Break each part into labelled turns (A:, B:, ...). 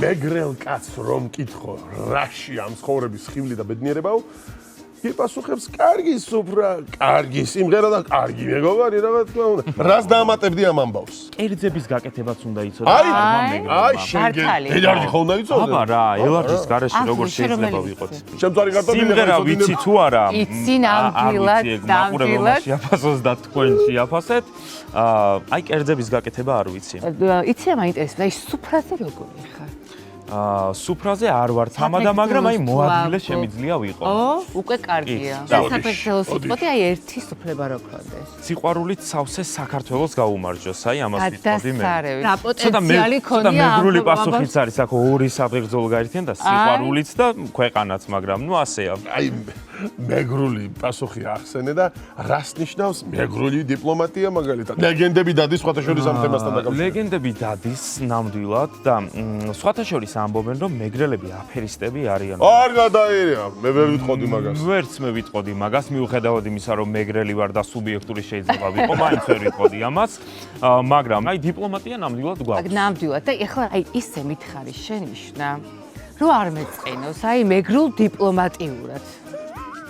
A: მეგრელ კაცს რომ მკითხო, რაში ამ ცხოვრების ხიბლი და ბედნიერებაო, იპასუხებს, კარგი სუფრა, კარგი სიმღერა და კარგი მეგობარი, რა თქმა უნდა. რას დაამატებდი ამ ამბავს?
B: კერძების გაკეთებაც უნდა იცოდე.
A: აი, შენგენ ელარჯი ხო უნდა იცოდე?
B: აბა რა, ელარჯის გარეშე როგორ შეიძლება ვიყოთ?
A: შემწარი კარტოფილი
B: სიმღერა ვიცი თუ არა?
C: იცი ნამდვილად, ნამდვილად.
B: შეაფასოს და თქვენ შეაფასეთ. აი, კერძების გაკეთება არ ვიცი.
C: იცი რა მაინტერესებს, აი სუფრაზე როგორი ხარ?
B: სუფრაზე არ ვარ თამადა, მაგრამ აი მოადგილე შემიძლია ვიყო.
C: უკვე კარგია. საქართველოს სიტყვოთი აი ერთი სუფლება რო ქონდეს.
B: სიყვარულით სავსე საქართველოს გაუმარჯოს, აი ამას ვიტყოდი მე.
C: რა პოტენციალი ქონია ამ
B: მეგრული პასუხიც არის, აქ ორი საბერძოლო გაერთიან და სიყვარულით და ქვეყანაც, მაგრამ ნუ ასეა.
A: აი მეგრული პასუხი ახსენე და რას ნიშნავს მეგრული დიპლომატია მაგალითად? ლეგენდები დადის სხვათა შორის ამ თემასთან დაკავშირებით.
B: ლეგენდები დადის ნამდვილად და სხვათა შორის ამბობენ, რომ მეგრელები აფერისტები არიან.
A: არ გადაერია, მე ვერ ვიტყოდი მაგას.
B: ვერც მე ვიტყოდი მაგას, მიუხედავად იმისა, რომ მეგრელი ვარ და სუბიექტური შეიძლება ვიყო, მაინც ვერ ვიტყოდი ამას, მაგრამ აი დიპლომატია ნამდვილად გვაქვს.
C: ნამდვილად და ეხლა აი ისე მითხარი შენიშნა, რომ არ მეწყენოს, აი მეგრულ დიპლომატიურად.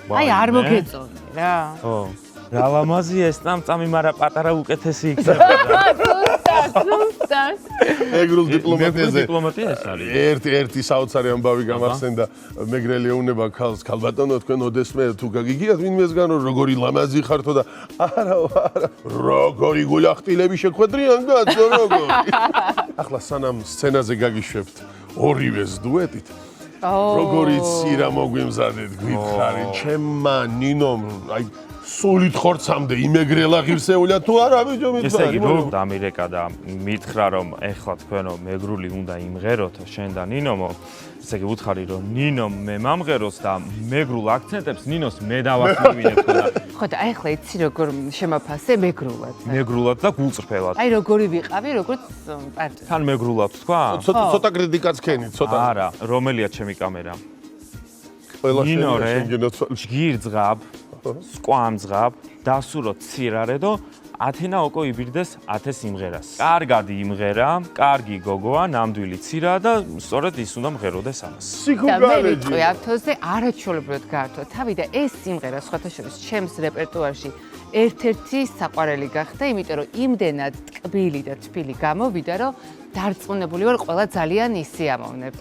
C: აი არ მოგეწონე რა.
B: ო, რა ლამაზია ეს წამწამი, მაგრამ პატარა უკეთესი იქნება.
C: სუსტად.
A: მეგრულ დიპლომატიაზე
B: დიპლომატია ეს არის.
A: ერთი საოცარი ამბავი გამახსენდა, მეგრელი ეუბნება ქალს, ქალბატონო, თქვენ ოდესმე თუ გაგიგიათ ვინმესგან რომ როგორი ლამაზი ხართო და არა, როგორი გულახტილები შეხვედრიან კაცო, როგორი. ახლა სანამ სცენაზე გაგიშვებთ ორივეს დუეტით. როგორი ცირა მოგვიმზადეთ, გითხარი, ჩემმა ნინომ, აი სულით ხორცამდე იმეგრელა ღირსეულა თუ არა ბიჭო მითხრა.
B: ესე იგი, რომ დამირეკა და მითხრა რომ ეხლა თქვენო მეგრული უნდა იმღეროთ შენ და ნინომო, ესე იგი უთხარი რომ ნინომ მე მომღეროს და მეგრულ აქცენტებს ნინოს მე დავასრულებ და
C: ხო და ახლა იცი როგორ შემაფასე მეგრულად.
B: მეგრულად და გულწრფელად.
C: აი როგორი ვიყავი, როგორც პარტნიორი.
B: თან მეგრულად თქვა?
A: ცოტა კრიტიკაც ქენი, ცოტა.
B: არა, რომელია ჩემი კამერა?
A: ყველა
B: ნინორე,
A: შეგენოთ.
B: ჯგირძღაბ, სკვამძღაბ, დასურო ცირარედო, ათენა ოკო იბირდეს 1000 სიმღერას. კარგად იმღერა, კარგი გოგოა, ნამდვილი ცირაა და სწორედ ის უნდა მღეროდეს ამას.
C: და მე ვიტყვი ავთოზე არაჩვეულებრივად გაართვა თავი და ეს სიმღერა სხვათა შორის ჩემს რეპერტუარში ერთ-ერთი საყვარელი გახდა, იმიტომ რომ იმდენად ტკბილი და თბილი გამოვიდა, რომ დარწმუნებული ვარ, ყველა ძალიან ისიამოვნებთ.